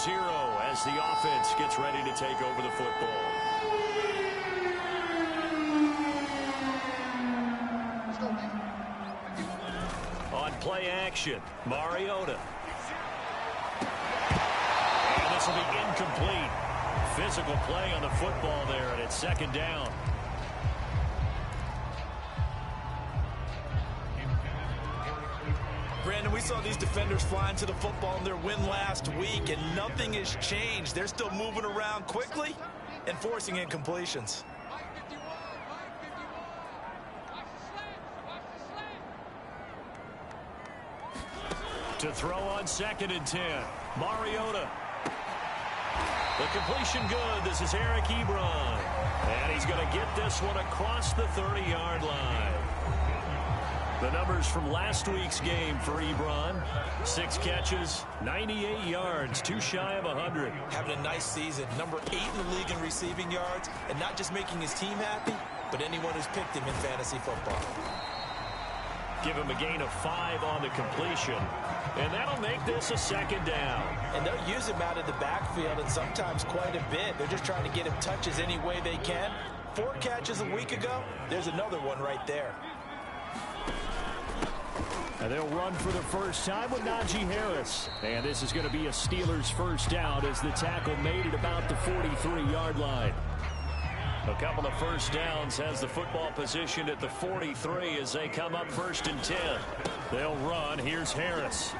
0 as the offense gets ready to take over the football. On play action, Mariota. And this will be incomplete. Physical play on the football there, and it's second down. Brandon, we saw these defenders flying to the football in their win last week, and nothing has changed. They're still moving around quickly and forcing incompletions. To throw on 2nd and 10, Mariota. The completion good. This is Eric Ebron. And he's going to get this one across the 30-yard line. The numbers from last week's game for Ebron. 6 catches, 98 yards, too shy of 100. Having a nice season. Number 8 in the league in receiving yards. And not just making his team happy, but anyone who's picked him in fantasy football. Give him a gain of 5 on the completion. And that'll make this a second down. And they'll use him out of the backfield, and sometimes quite a bit. They're just trying to get him touches any way they can. 4 catches a week ago. There's another one right there. And they'll run for the first time with Najee Harris. And this is going to be a Steelers first down as the tackle made it about the 43-yard line. A couple of first downs has the football positioned at the 43 as they come up 1st and 10. They'll run. Here's Harris.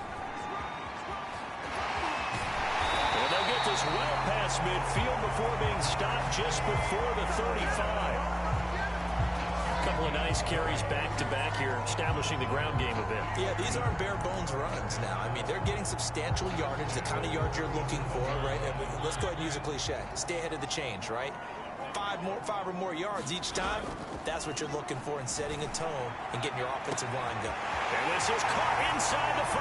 And they'll get this well past midfield before being stopped just before the 35. A couple of nice carries back-to-back here, establishing the ground game a bit. Yeah, these aren't bare-bones runs now. I mean, they're getting substantial yardage, the kind of yards you're looking for, right? I mean, let's go ahead and use a cliche. Stay ahead of the change, right? 5 or more yards each time. That's what you're looking for in setting a tone and getting your offensive line going. And this is caught inside the 5.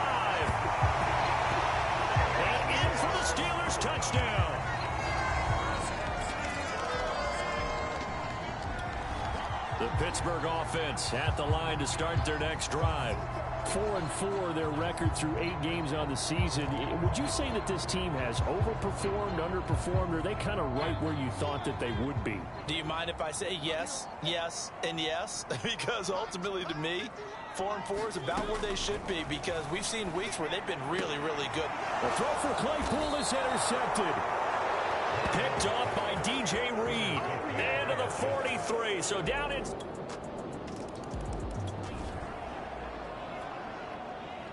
And in for the Steelers touchdown. The Pittsburgh offense at the line to start their next drive. 4-4 their record through 8 games on the season. Would you say that this team has overperformed, underperformed, or are they kind of right where you thought that they would be? Do you mind if I say yes, yes, and yes? Because ultimately to me, 4-4 is about where they should be, because we've seen weeks where they've been really, really good. The throw for Claypool is intercepted. Picked off by DJ Reed. And to the 43. So down in...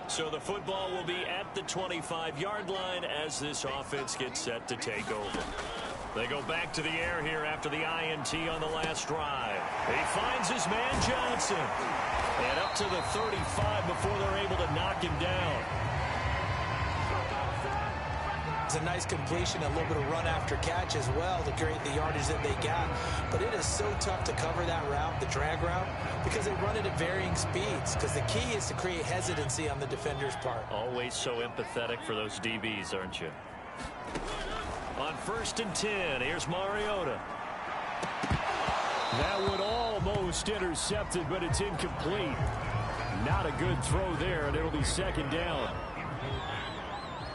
So the football will be at the 25-yard line as this offense gets set to take over. They go back to the air here after the INT on the last drive. He finds his man Johnson. And up to the 35 before they're able to knock him down. It's a nice completion, a little bit of run after catch as well to create the yardage that they got. But it is so tough to cover that route, the drag route, because they run it at varying speeds. Because the key is to create hesitancy on the defender's part. Always so empathetic for those DBs, aren't you? On 1st and 10, here's Mariota. That would almost intercepted, but it's incomplete. Not a good throw there, and it'll be second down.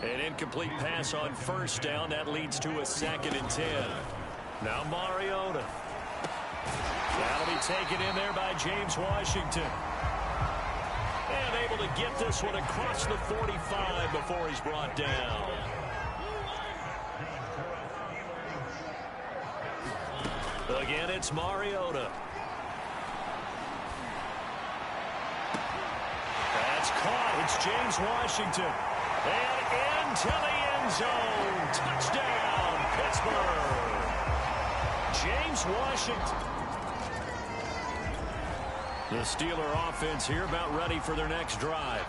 An incomplete pass on 1st down. That leads to a 2nd and 10. Now Mariota. That'll be taken in there by James Washington. And able to get this one across the 45 before he's brought down. Again, it's Mariota. That's caught. It's James Washington. And into the end zone. Touchdown, Pittsburgh. James Washington. The Steeler offense here about ready for their next drive.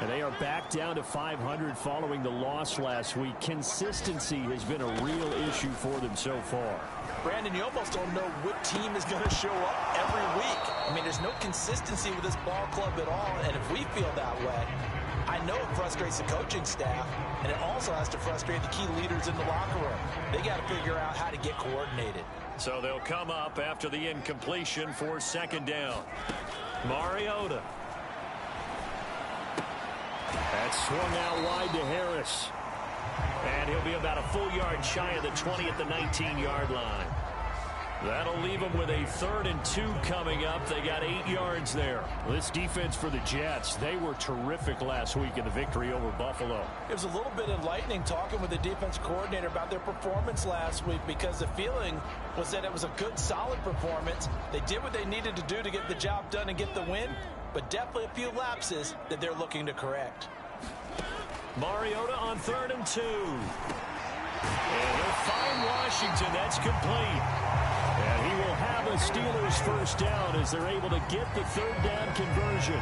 And they are back down to 500 following the loss last week. Consistency has been a real issue for them so far. Brandon, you almost don't know what team is going to show up every week. I mean, there's no consistency with this ball club at all, and if we feel that way, I know it frustrates the coaching staff, and it also has to frustrate the key leaders in the locker room. They got to figure out how to get coordinated. So they'll come up after the incompletion for second down. Mariota. That's swung out wide to Harris. And he'll be about a full yard shy of the 20 at the 19-yard line. That'll leave them with a 3rd and 2 coming up. They got 8 yards there. This defense for the Jets, they were terrific last week in the victory over Buffalo. It was a little bit enlightening talking with the defense coordinator about their performance last week, because the feeling was that it was a good, solid performance. They did what they needed to do to get the job done and get the win, but definitely a few lapses that they're looking to correct. Mariota on 3rd and 2. And he'll find Washington. That's complete. And he will have a Steelers first down as they're able to get the 3rd down conversion.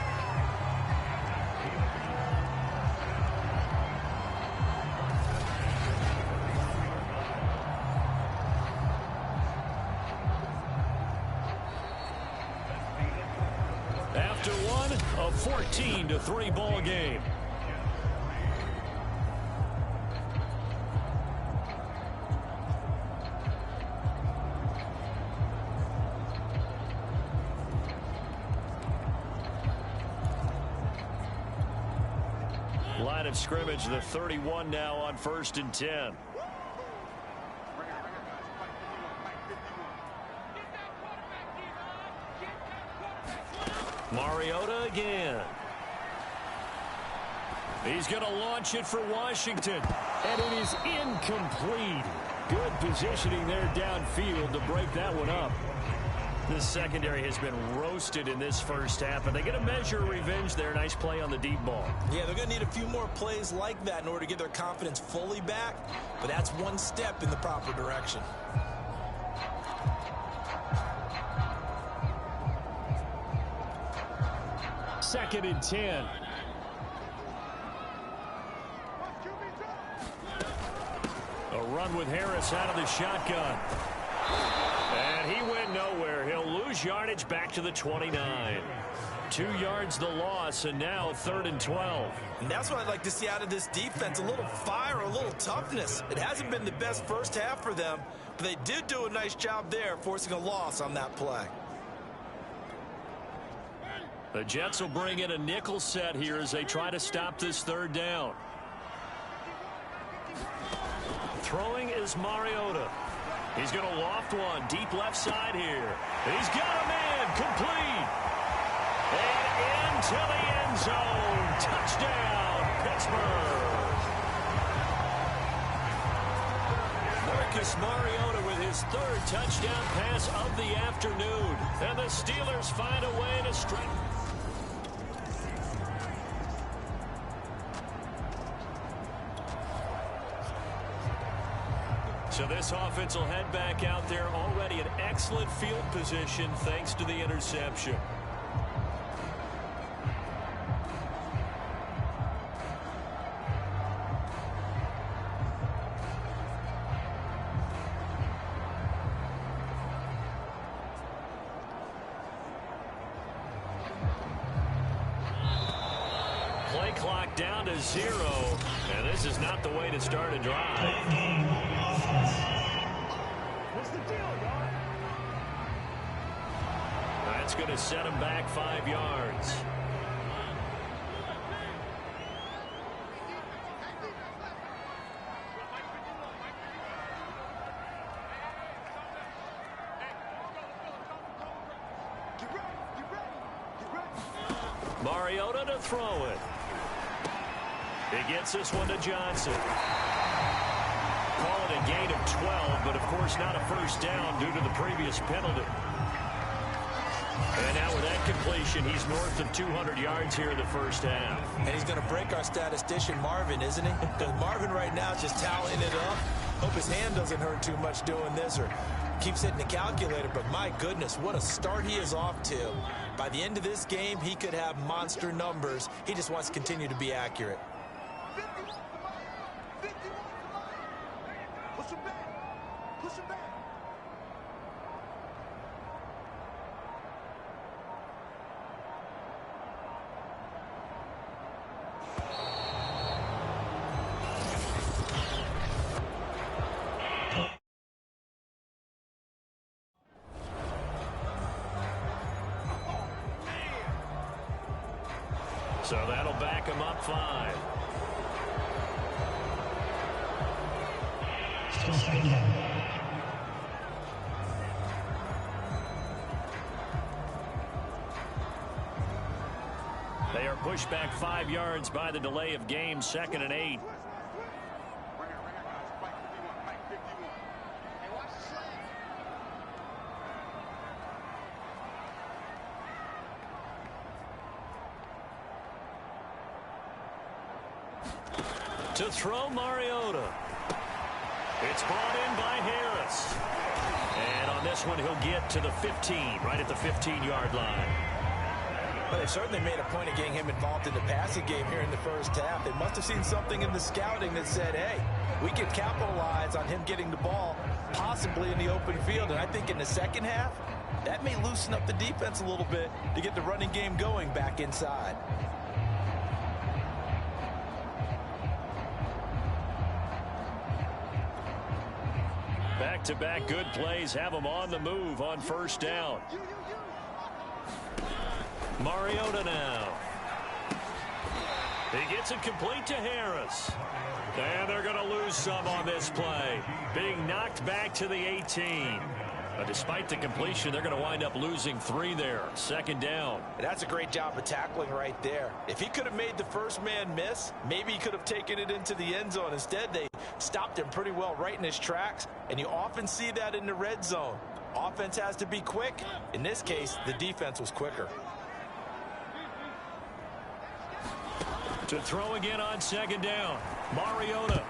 After one, a 14-3 ball game. Line of scrimmage, the 31 now on 1st and 10. Mariota again. He's going to launch it for Washington. And it is incomplete. Good positioning there downfield to break that one up. This secondary has been roasted in this first half, and they get a measure of revenge there. Nice play on the deep ball. Yeah, they're going to need a few more plays like that in order to get their confidence fully back, but that's one step in the proper direction. Second and 10. A run with Harris out of the shotgun. And he went nowhere. He'll lose yardage back to the 29. 2 yards the loss, and now 3rd and 12. And that's what I'd like to see out of this defense, a little fire, a little toughness. It hasn't been the best first half for them, but they did do a nice job there, forcing a loss on that play. The Jets will bring in a nickel set here as they try to stop this 3rd down. Throwing is Mariota. He's going to loft one deep left side here. He's got a man complete. And into the end zone. Touchdown, Pittsburgh. Marcus Mariota with his 3rd touchdown pass of the afternoon. And the Steelers find a way to strike. So this offense will head back out there, already in excellent field position thanks to the interception. Play clock down to 0, and this is not the way to start a drive. What's the deal, dog? That's going to set him back 5 yards. Mariota to throw it. He gets this one to Johnson. Call it a gain of 12, but of course not a first down due to the previous penalty. And now with that completion, he's north of 200 yards here in the first half. And he's going to break our statistician Marvin, isn't he? Because Marvin right now is just tallying it up. Hope his hand doesn't hurt too much doing this or keeps hitting the calculator. But my goodness, what a start he is off to. By the end of this game, he could have monster numbers. He just wants to continue to be accurate. Push him back. Push him back. So that'll back him up 5. They are pushed back 5 yards by the delay of game, 2nd and 8. To throw, Mariota. It's brought in by Harris. And on this one, he'll get to the 15, right at the 15-yard line. Well, they certainly made a point of getting him involved in the passing game here in the first half. They must have seen something in the scouting that said, hey, we can capitalize on him getting the ball, possibly in the open field. And I think in the second half, that may loosen up the defense a little bit to get the running game going back inside. Back-to-back good plays have them on the move on first down. Mariota now. He gets it complete to Harris. And they're going to lose some on this play. Being knocked back to the 18. But despite the completion, they're going to wind up losing 3 there. 2nd down. That's a great job of tackling right there. If he could have made the first man miss, maybe he could have taken it into the end zone. Instead, they stopped him pretty well right in his tracks. And you often see that in the red zone. Offense has to be quick. In this case, the defense was quicker. To throw again on 2nd down. Mariota.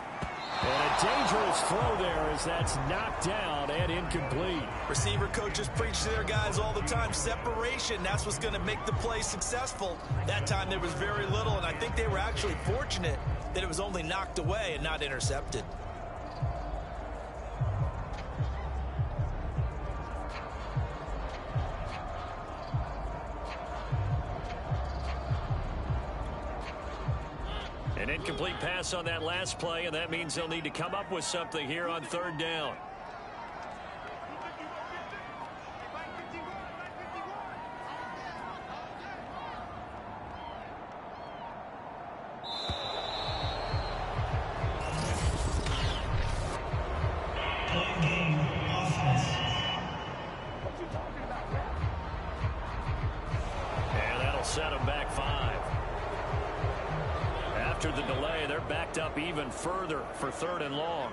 And a dangerous throw there as that's knocked down and incomplete. Receiver coaches preach to their guys all the time. Separation, that's what's going to make the play successful. That time there was very little, and I think they were actually fortunate that it was only knocked away and not intercepted. An incomplete pass on that last play, and that means they'll need to come up with something here on 3rd down. And that'll set them back 5. After the delay, they're backed up even further for 3rd and long.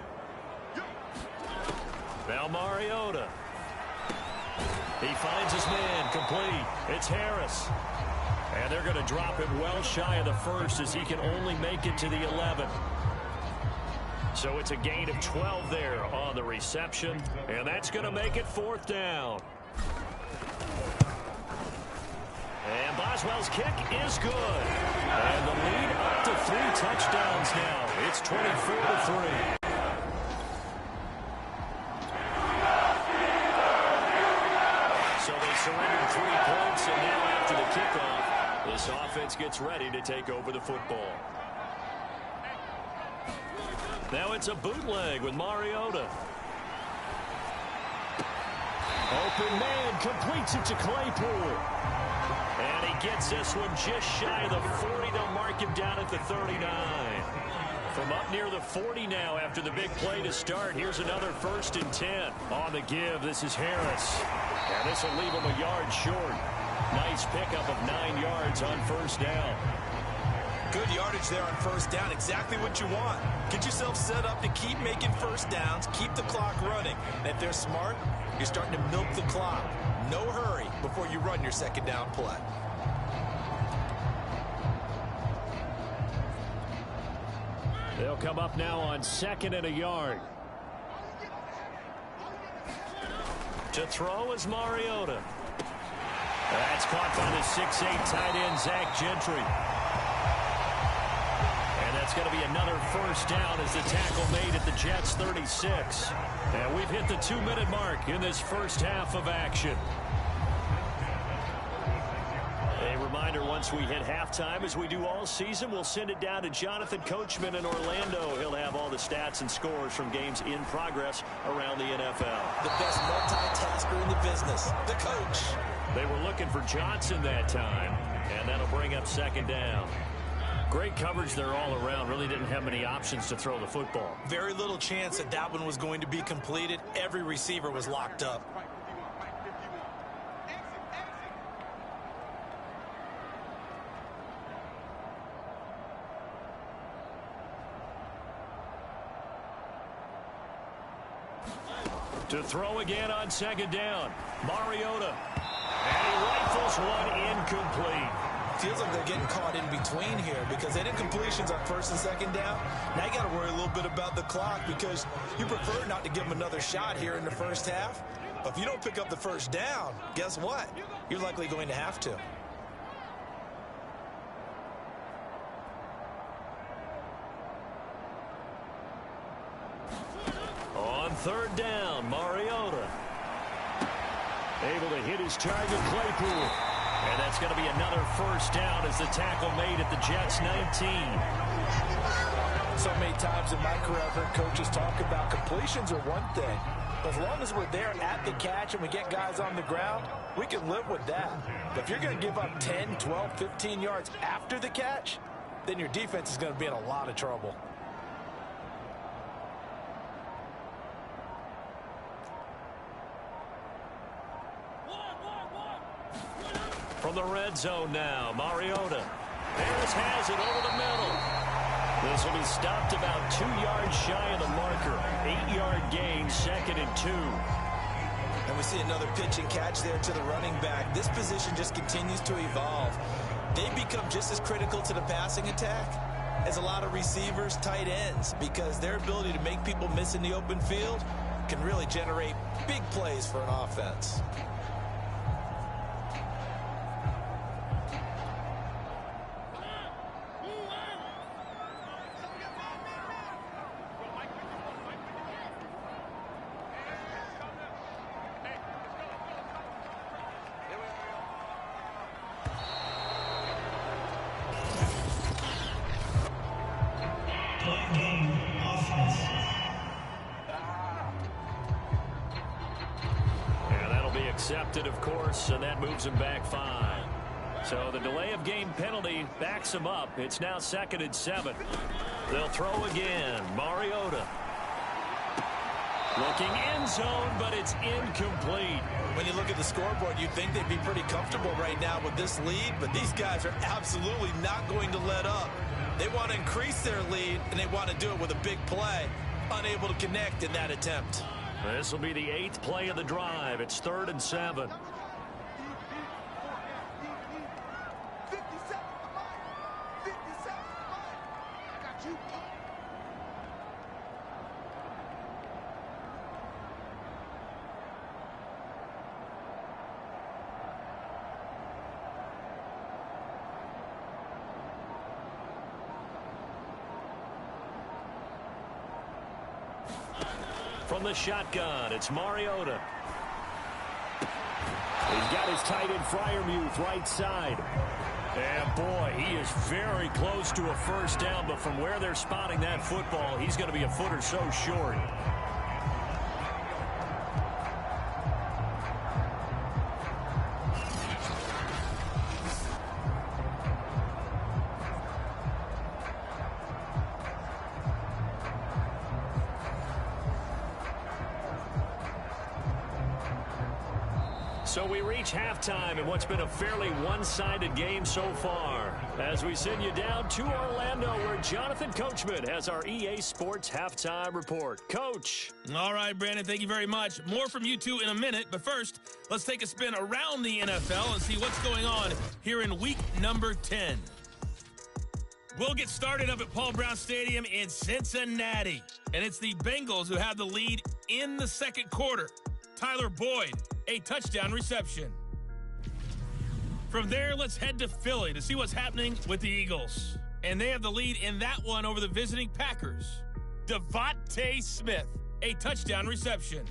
Now Mariota. He finds his man complete. It's Harris. And they're going to drop him well shy of the 1st as he can only make it to the 11. So it's a gain of 12 there on the reception. And that's going to make it 4th down. And Boswell's kick is good. And the lead up to 3 touchdowns now. It's 24-3. So they surrendered 3 points, and now after the kickoff, this offense gets ready to take over the football. Now it's a bootleg with Mariota. Open man completes it to Claypool. And he gets this one just shy of the 40. They'll mark him down at the 39. From up near the 40 now after the big play to start. Here's another 1st and 10. On the give, this is Harris. And this will leave him a yard short. Nice pickup of 9 yards on 1st down. Good yardage there on 1st down. Exactly what you want. Get yourself set up to keep making 1st downs. Keep the clock running. And if they're smart, you're starting to milk the clock. No hurry before you run your 2nd down play. They'll come up now on 2nd and a yard. To throw is Mariota. That's caught by the 6'8" tight end, Zach Gentry. And that's going to be another 1st down as the tackle made at the Jets' 36. And we've hit the 2-minute mark in this first half of action. A reminder, once we hit halftime, as we do all season, we'll send it down to Jonathan Coachman in Orlando. He'll have all the stats and scores from games in progress around the NFL. The best multitasker in the business, the coach. They were looking for Johnson that time, and that'll bring up 2nd down. Great coverage there all around. Really didn't have many options to throw the football. Very little chance that that one was going to be completed. Every receiver was locked up. To throw again on second down. Mariota. And he rifles one incomplete. Feels like they're getting caught in between here because they did completions on first and second down. Now you got to worry a little bit about the clock because you prefer not to give them another shot here in the first half. But if you don't pick up the first down, guess what? You're likely going to have to. On third down, Mariota. Able to hit his target, Claypool. And that's going to be another first down as the tackle made at the Jets' 19. So many times in my career I've heard coaches talk about completions are one thing. But as long as we're there at the catch and we get guys on the ground, we can live with that. But if you're going to give up 10, 12, 15 yards after the catch, then your defense is going to be in a lot of trouble. From the red zone now, Mariota. Harris has it over the middle. This will be stopped about 2 yards shy of the marker. 8-yard gain, 2nd and 2. And we see another pitch and catch there to the running back. This position just continues to evolve. They become just as critical to the passing attack as a lot of receivers, tight ends, because their ability to make people miss in the open field can really generate big plays for an offense. Accepted, of course, and that moves him back 5. So the delay of game penalty backs him up. It's now 2nd and 7. They'll throw again. Mariota. Looking end zone, but it's incomplete. When you look at the scoreboard, you'd think they'd be pretty comfortable right now with this lead, but these guys are absolutely not going to let up. They want to increase their lead, and they want to do it with a big play. Unable to connect in that attempt. This will be the 8th play of the drive. It's 3rd and 7. From the shotgun, it's Mariota. He's got his tight end Freiermuth right side. And boy, he is very close to a first down, but from where they're spotting that football, he's going to be a foot or so short. So we reach halftime in what's been a fairly one-sided game so far. As we send you down to Orlando, where Jonathan Coachman has our EA Sports Halftime Report. Coach. All right, Brandon, thank you very much. More from you two in a minute, but first, let's take a spin around the NFL and see what's going on here in week number 10. We'll get started up at Paul Brown Stadium in Cincinnati, and it's the Bengals who have the lead in the second quarter. Tyler Boyd, a touchdown reception. From there, let's head to Philly to see what's happening with the Eagles. And they have the lead in that one over the visiting Packers. Devontae Smith, a touchdown reception.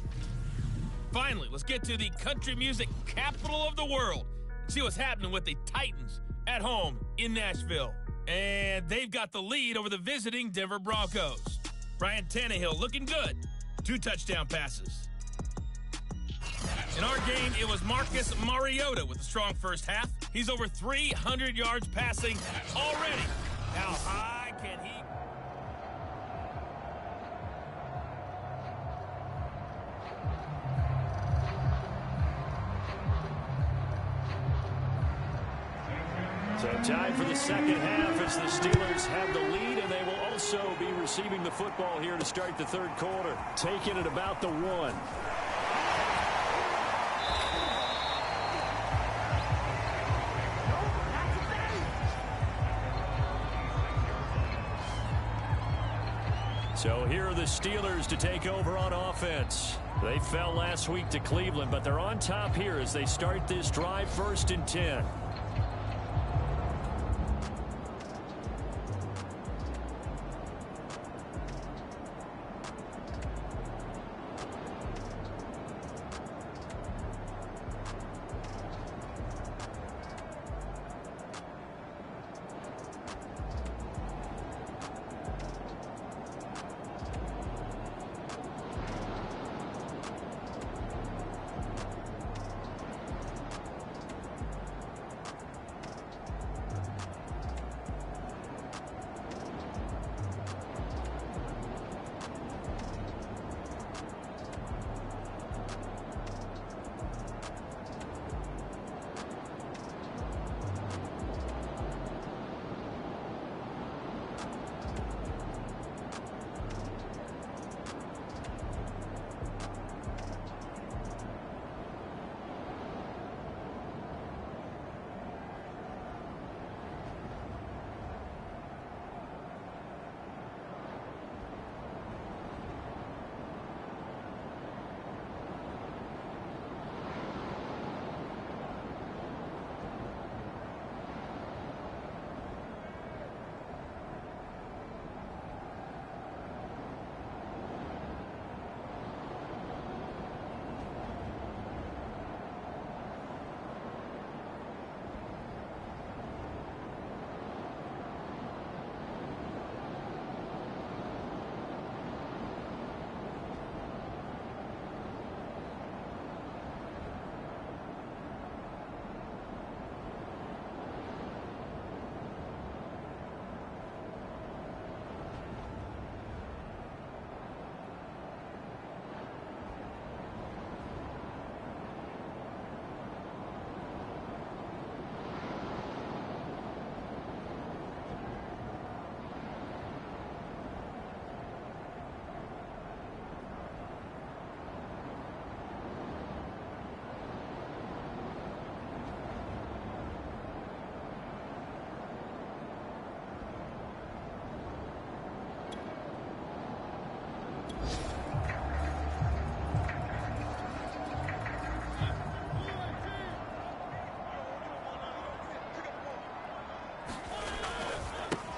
Finally, let's get to the country music capital of the world and see what's happening with the Titans at home in Nashville. And they've got the lead over the visiting Denver Broncos. Ryan Tannehill looking good. 2 touchdown passes. In our game, it was Marcus Mariota with a strong first half. He's over 300 yards passing already. How high can he? So time for the second half as the Steelers have the lead, and they will also be receiving the football here to start the third quarter. Taking it about the 1. So here are the Steelers to take over on offense. They fell last week to Cleveland, but they're on top here as they start this drive, 1st and 10.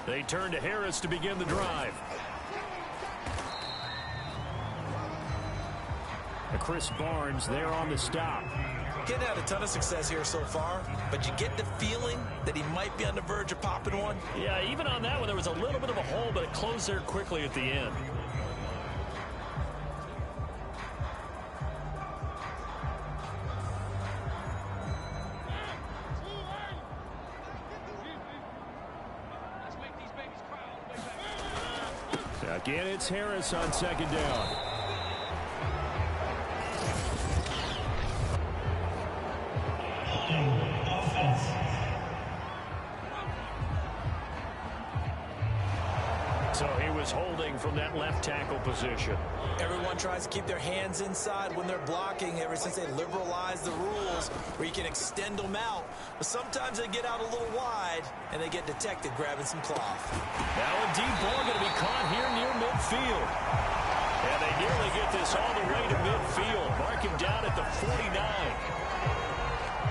They turn to Harris to begin the drive. Chris Barnes there on the stop. Getting had a ton of success here so far, but you get the feeling that he might be on the verge of popping one. Yeah, even on that one, there was a little bit of a hole, but it closed there quickly at the end. Again, it's Harris on second down. So he was holding from that left tackle position. Everyone tries to keep their hands inside when they're blocking ever since they liberalized the rules where you can extend them out. But sometimes they get out a little wide and they get detected grabbing some cloth. Now a deep ball going to be caught here near midfield. And they nearly get this all the way to midfield. Mark him down at the 49.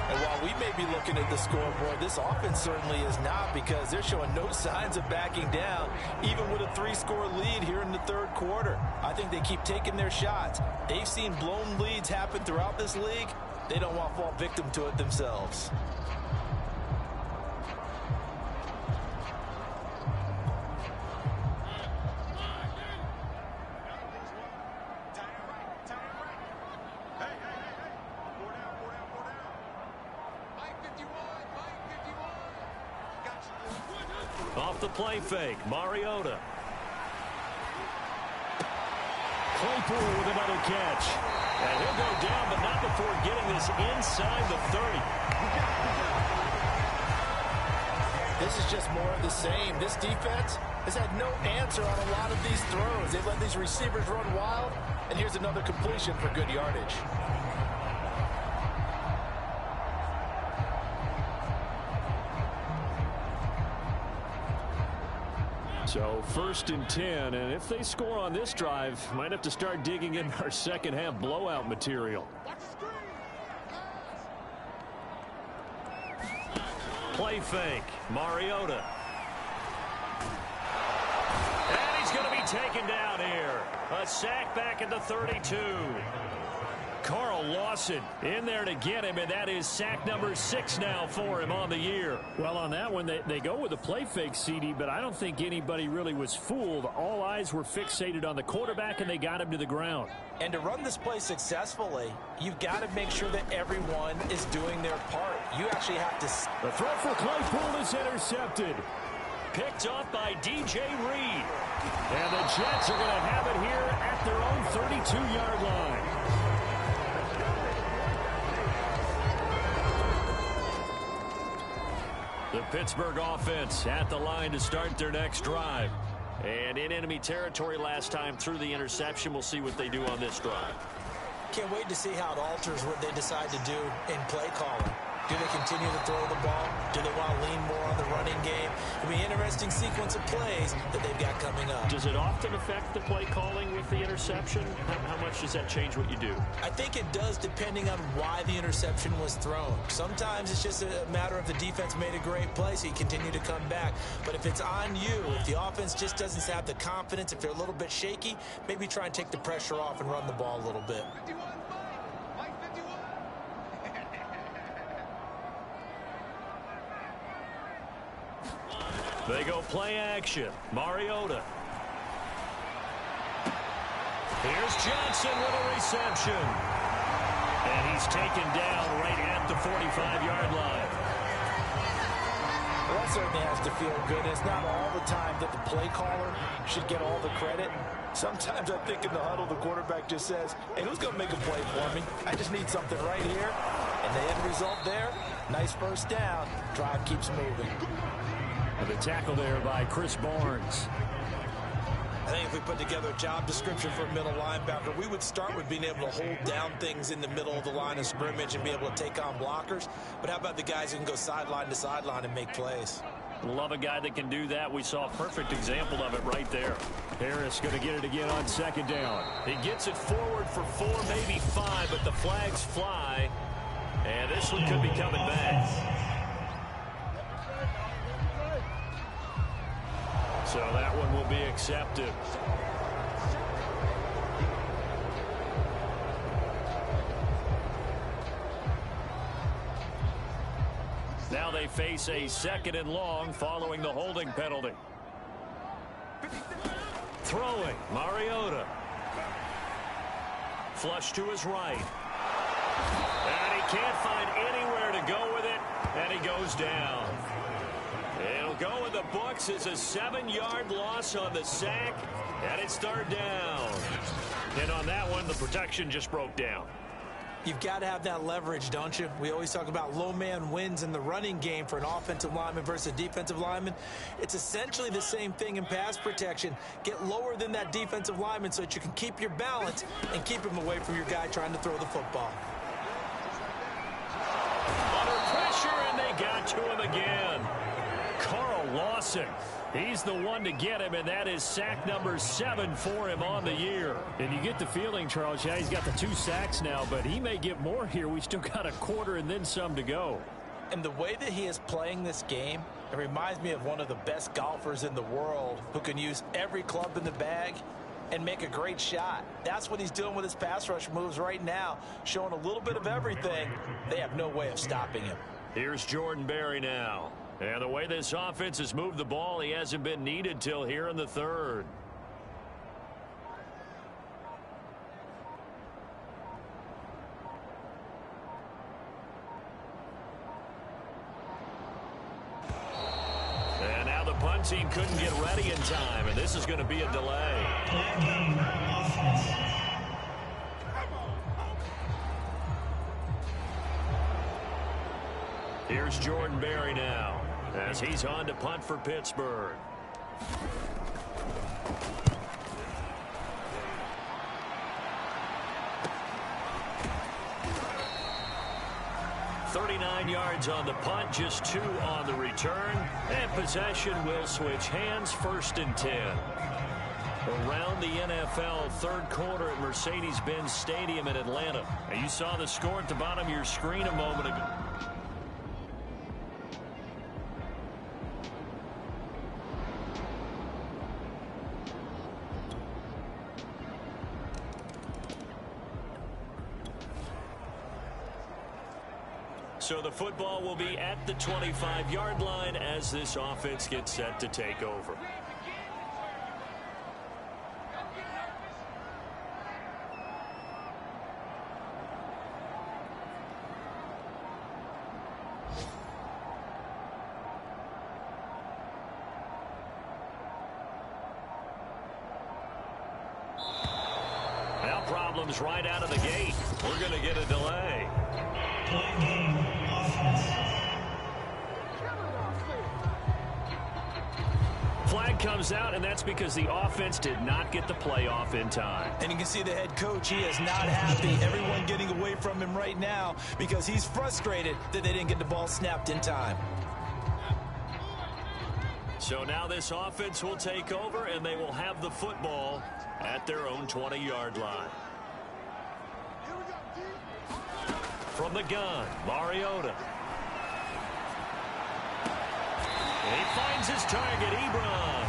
And while we may be looking at the scoreboard, this offense certainly is not, because they're showing no signs of backing down, even with a 3-score lead here in the third quarter. I think they keep taking their shots. They've seen blown leads happen throughout this league. They don't want to fall victim to it themselves. Off the play fake, Mariota. Claypool with another catch. And he'll go down, but not before getting this inside the 30. This is just more of the same. This defense has had no answer on a lot of these throws. They've let these receivers run wild, and here's another completion for good yardage. So 1st and 10, and if they score on this drive, might have to start digging in our second half blowout material. Play fake, Mariota. And he's going to be taken down here. A sack back at the 32. Carl Lawson in there to get him, and that is sack number 6 now for him on the year. Well, on that one, they go with a play fake, CD, but I don't think anybody really was fooled. All eyes were fixated on the quarterback, and they got him to the ground. And to run this play successfully, you've got to make sure that everyone is doing their part. You actually have to... The throw for Claypool is intercepted. Picked off by DJ Reed. And the Jets are going to have it here at their own 32-yard line. The Pittsburgh offense at the line to start their next drive. And in enemy territory last time through the interception. We'll see what they do on this drive. Can't wait to see how it alters what they decide to do in play calling. Do they continue to throw the ball? Do they want to lean more on the running game? It'll be an interesting sequence of plays that they've got coming up. Does it often affect the play calling with the interception? How much does that change what you do? I think it does, depending on why the interception was thrown. Sometimes it's just a matter of the defense made a great play, so you continue to come back. But if it's on you, if the offense just doesn't have the confidence, if they're a little bit shaky, maybe try and take the pressure off and run the ball a little bit. They go play action. Mariota. Here's Johnson with a reception. And he's taken down right at the 45-yard line. Well, that certainly has to feel good. It's not all the time that the play caller should get all the credit. Sometimes I think in the huddle, the quarterback just says, hey, who's going to make a play for me? I just need something right here. And the end result there, nice first down. Drive keeps moving. The tackle there by Chris Barnes. I think if we put together a job description for a middle linebacker, we would start with being able to hold down things in the middle of the line of scrimmage and be able to take on blockers. But how about the guys who can go sideline to sideline and make plays? Love a guy that can do that. We saw a perfect example of it right there. Harris going to get it again on 2nd down. He gets it forward for 4, maybe 5, but the flags fly. And this one could be coming back. So that one will be accepted. Now they face a 2nd and long following the holding penalty. Throwing, Mariota. Flush to his right. And he can't find anywhere to go with it, and he goes down. It'll go in the books as a 7-yard loss on the sack, and it's 3rd down. And on that one, the protection just broke down. You've got to have that leverage, don't you? We always talk about low man wins in the running game for an offensive lineman versus a defensive lineman. It's essentially the same thing in pass protection. Get lower than that defensive lineman so that you can keep your balance and keep him away from your guy trying to throw the football. Under pressure, and they got to him again. Carl Lawson, he's the one to get him, and that is sack number 7 for him on the year. And you get the feeling, Charles, yeah, he's got the 2 sacks now, but he may get more here. We still got a quarter and then some to go. And the way that he is playing this game, it reminds me of one of the best golfers in the world who can use every club in the bag and make a great shot. That's what he's doing with his pass rush moves right now, showing a little bit of everything. They have no way of stopping him. Here's Jordan Berry now. And the way this offense has moved the ball, he hasn't been needed till here in the 3rd. And now Now the punt team couldn't get ready in time, and this is going to be a delay. Here's Jordan Berry now, as he's on to punt for Pittsburgh. Yards on the punt, just 2 on the return, and possession will switch hands, 1st and 10. Around the NFL, 3rd quarter at Mercedes-Benz Stadium in Atlanta. And you saw the score at the bottom of your screen a moment ago. So the football will be at the 25-yard line as this offense gets set to take over. Now problems right out of the gate. We're going to get a delay. Flag comes out, and that's because the offense did not get the play off in time. And you can see the head coach, he is not happy. Everyone getting away from him right now because he's frustrated that they didn't get the ball snapped in time. So now this offense will take over, and they will have the football at their own 20-yard line. From the gun, Mariota. And he finds his target, Ebron.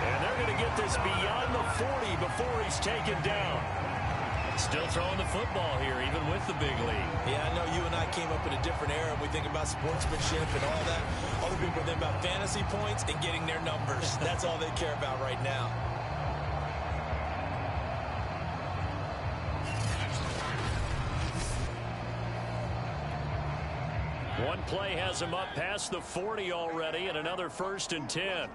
And they're going to get this beyond the 40 before he's taken down. Still throwing the football here, even with the big lead. Yeah, I know you and I came up in a different era. We think about sportsmanship and all that. Other people think about fantasy points and getting their numbers. That's all they care about right now. One play has him up past the 40 already, and another 1st and 10.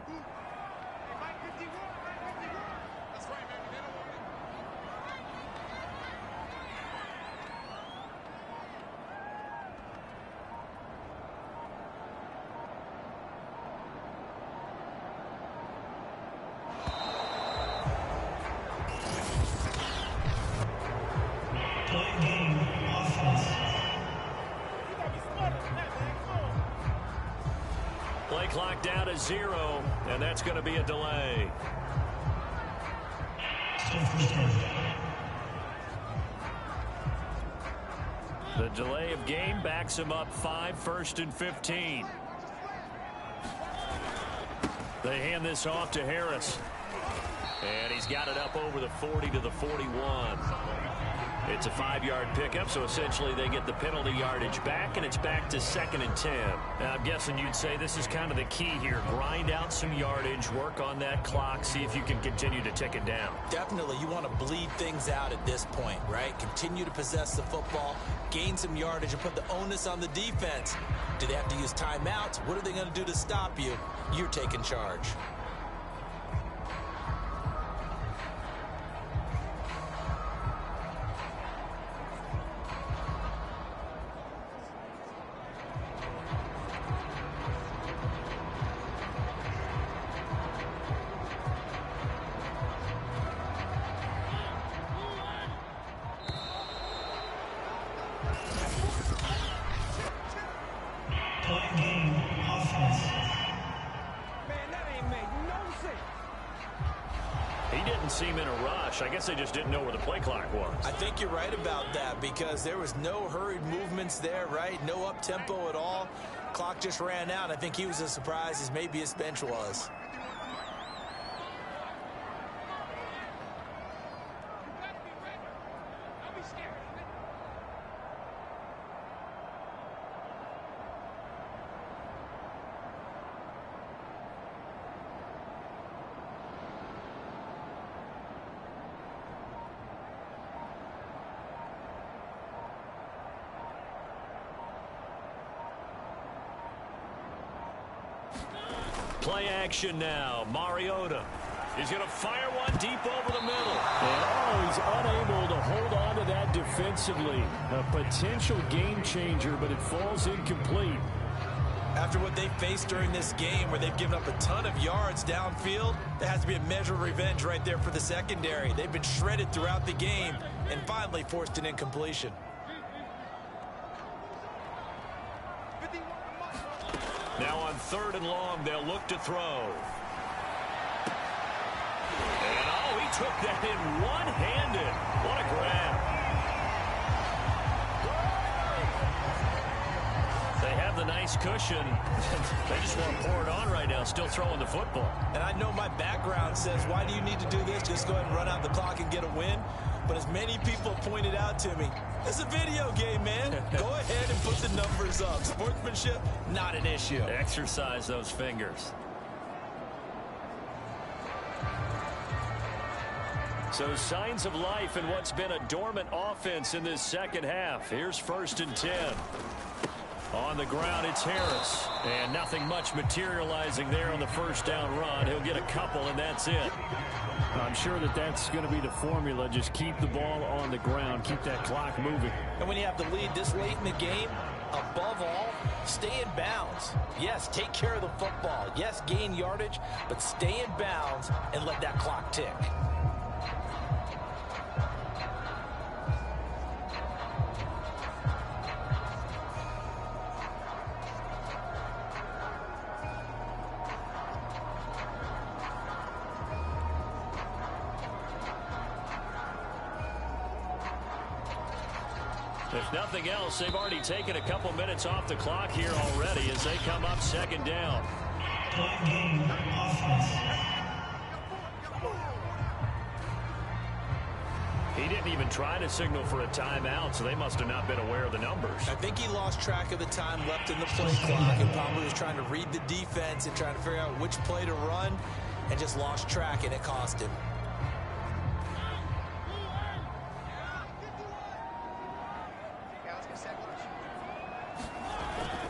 Play clock down to 0, and that's going to be a delay. The delay of game backs him up 5, 1st and 15. They hand this off to Harris. And he's got it up over the 40 to the 41. It's a 5-yard pickup, so essentially they get the penalty yardage back, and it's back to 2nd and 10. Now, I'm guessing you'd say this is kind of the key here. Grind out some yardage, work on that clock, see if you can continue to tick it down. Definitely. You want to bleed things out at this point, right? Continue to possess the football, gain some yardage, and put the onus on the defense. Do they have to use timeouts? What are they going to do to stop you? You're taking charge. Seem in a rush. I guess they just didn't know where the play clock was. I think you're right about that because there was no hurried movements there, right? No up-tempo at all. Clock just ran out. I think he was as surprised as maybe his bench was. Play action now. Mariota. He's going to fire one deep over the middle. And he's unable to hold on to that defensively. A potential game changer, but it falls incomplete. After what they faced during this game where they've given up a ton of yards downfield, there has to be a measure of revenge right there for the secondary. They've been shredded throughout the game and finally forced an incompletion. Now on 3rd and long, they'll look to throw. And, he took that in one-handed. What a grab. They have the nice cushion. They just want to pour it on right now, still throwing the football. And I know my background says, why do you need to do this? Just go ahead and run out the clock and get a win. But as many people pointed out to me, it's a video game, man. Go ahead and put the numbers up. Sportsmanship, not an issue. Exercise those fingers. So signs of life in what's been a dormant offense in this second half. Here's 1st and 10. On the ground, it's Harris. And nothing much materializing there on the first down run. He'll get a couple, and that's it. I'm sure that's going to be the formula. Just keep the ball on the ground. Keep that clock moving. And when you have the lead this late in the game, above all, stay in bounds. Yes, take care of the football. Yes, gain yardage, but stay in bounds and let that clock tick. If nothing else, they've already taken a couple minutes off the clock here already as they come up 2nd down. He didn't even try to signal for a timeout, so they must have not been aware of the numbers. I think he lost track of the time left in the play clock and probably was trying to read the defense and trying to figure out which play to run and just lost track, and it cost him.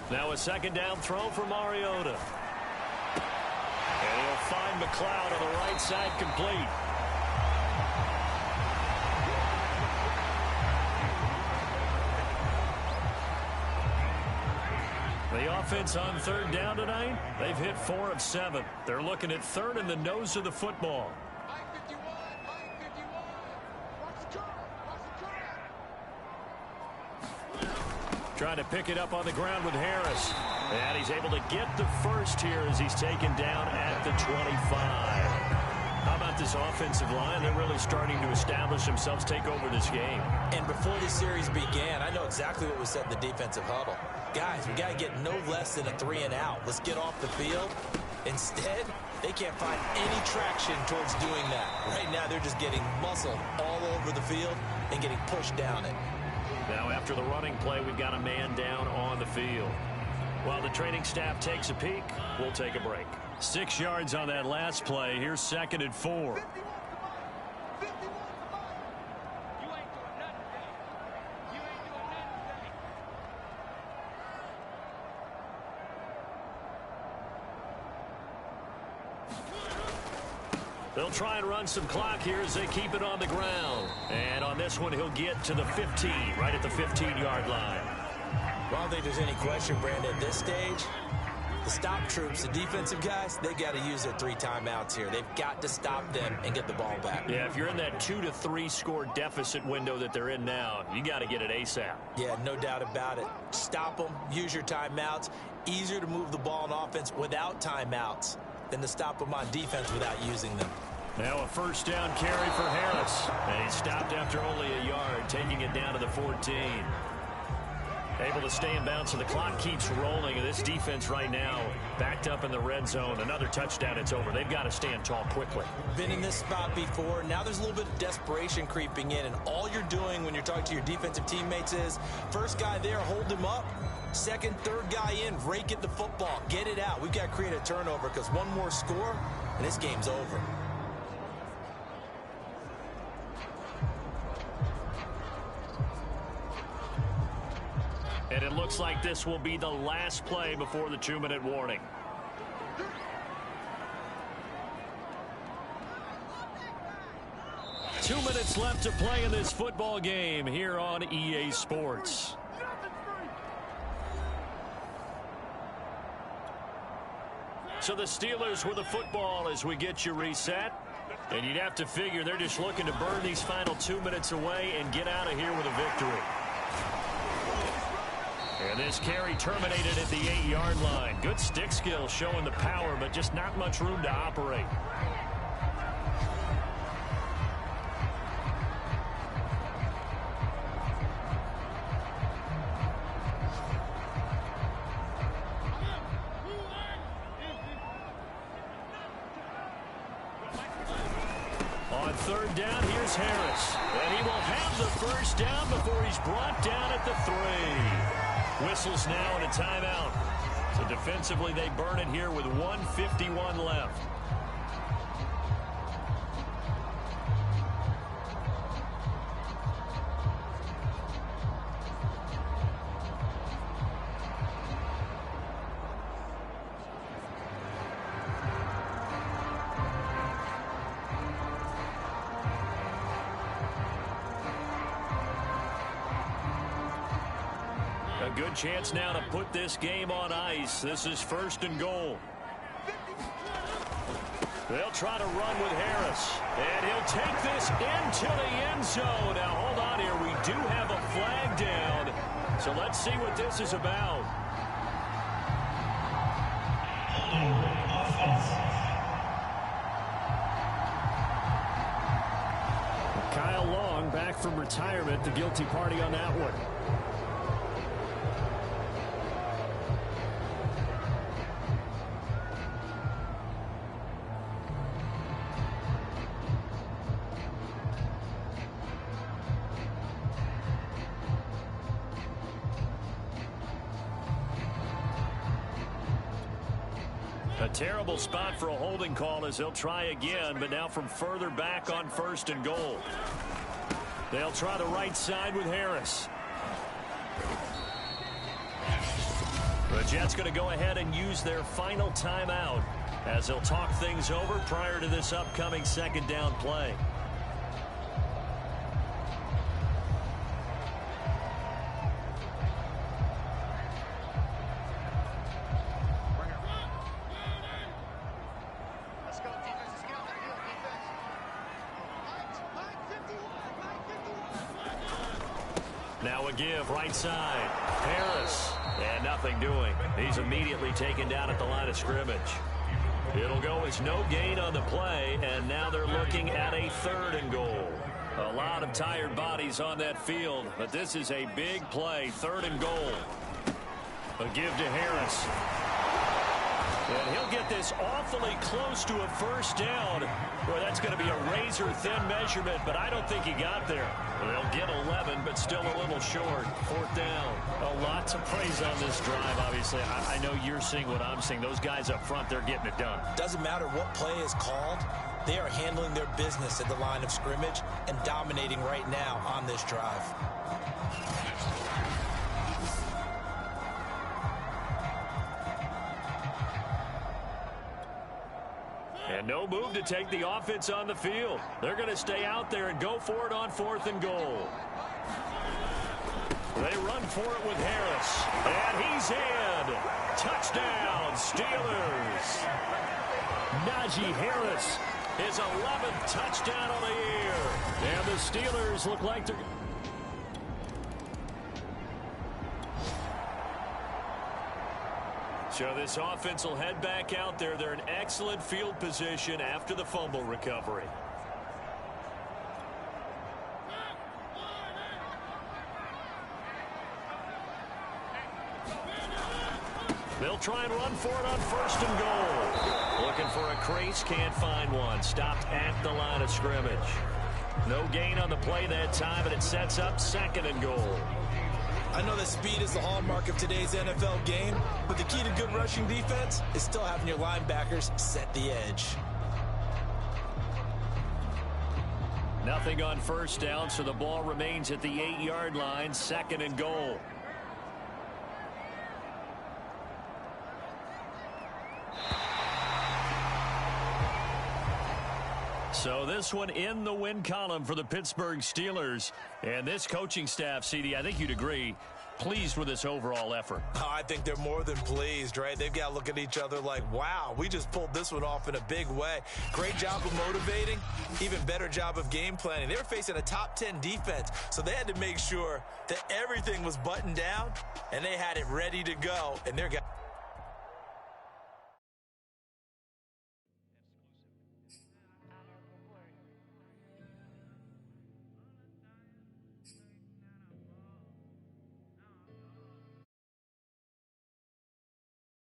Now a 2nd down throw for Mariota. And he'll find McLeod on the right side complete. The offense on 3rd down tonight, they've hit 4 of 7. They're looking at 3rd in the nose of the football. Trying to pick it up on the ground with Harris. And he's able to get the first here as he's taken down at the 25. How about this offensive line? They're really starting to establish themselves, take over this game. And before this series began, I know exactly what was said in the defensive huddle. Guys, we got to get no less than a 3 and out. Let's get off the field. Instead, they can't find any traction towards doing that. Right now, they're just getting muscled all over the field and getting pushed down it. Now after the running play, we've got a man down on the field. While the training staff takes a peek, we'll take a break. 6 yards on that last play. Here's 2nd and 4. They'll try and run some clock here as they keep it on the ground. And on this one, he'll get to the 15, right at the 15-yard line. Well, I don't think there's any question, Brandon, at this stage. The stop troops, the defensive guys, they got to use their 3 timeouts here. They've got to stop them and get the ball back. Yeah, if you're in that 2 to 3 score deficit window that they're in now, you got to get it ASAP. Yeah, no doubt about it. Stop them, use your timeouts. Easier to move the ball on offense without timeouts than to stop them on defense without using them. Now a 1st down carry for Harris. And he stopped after only a yard, taking it down to the 14. Able to stay in bounds, so the clock keeps rolling. And this defense right now backed up in the red zone. Another touchdown, it's over. They've got to stand tall quickly. Been in this spot before. Now there's a little bit of desperation creeping in. And all you're doing when you're talking to your defensive teammates is, first guy there, hold him up. 2nd, 3rd guy in, rake at the football. Get it out. We've got to create a turnover because one more score, and this game's over. And it looks like this will be the last play before the 2-minute warning. 2 minutes left to play in this football game here on EA Sports. So the Steelers with the football as we get you reset. And you'd have to figure they're just looking to burn these final 2 minutes away and get out of here with a victory. And this carry terminated at the 8-yard line. Good stick skill showing the power, but just not much room to operate. On third down, here's Harris. And he will have the first down before he's brought down at the 3. Whistles now and a timeout. So defensively, they burn it here with 1:51 left. A good chance now to put this game on ice. This is 1st and goal. They'll try to run with Harris. And he'll take this into the end zone. Now, hold on here. We do have a flag down. So let's see what this is about. Kyle Long back from retirement, the guilty party on that one. A terrible spot for a holding call as they'll try again, but now from further back on 1st and goal. They'll try the right side with Harris. The Jets going to go ahead and use their final timeout as they'll talk things over prior to this upcoming 2nd down play. Now a give, right side. Harris. And nothing doing. He's immediately taken down at the line of scrimmage. It'll go as no gain on the play, and now they're looking at a 3rd and goal. A lot of tired bodies on that field, but this is a big play. 3rd and goal. A give to Harris. And he'll get this awfully close to a 1st down. Boy, that's going to be a razor-thin measurement, but I don't think he got there. They'll get 11, but still a little short. 4th down. A lot to praise on this drive, obviously. I know you're seeing what I'm seeing. Those guys up front, they're getting it done. Doesn't matter what play is called. They are handling their business at the line of scrimmage and dominating right now on this drive. And no move to take the offense on the field. They're going to stay out there and go for it on 4th and goal. They run for it with Harris. And he's in. Touchdown, Steelers. Najee Harris, his 11th touchdown on the year. And the Steelers look like they're... So this offense will head back out there. They're in excellent field position after the fumble recovery. They'll try and run for it on 1st and goal. Looking for a crease, can't find one. Stopped at the line of scrimmage. No gain on the play that time, and it sets up 2nd and goal. I know that speed is the hallmark of today's NFL game, but the key to good rushing defense is still having your linebackers set the edge. Nothing on 1st down, so the ball remains at the 8-yard line, 2nd and goal. So this one in the win column for the Pittsburgh Steelers. And this coaching staff, CD, I think you'd agree, pleased with this overall effort. Oh, I think they're more than pleased, right? They've got to look at each other like, wow, we just pulled this one off in a big way. Great job of motivating, even better job of game planning. They were facing a top 10 defense, so they had to make sure that everything was buttoned down, and they had it ready to go. And they're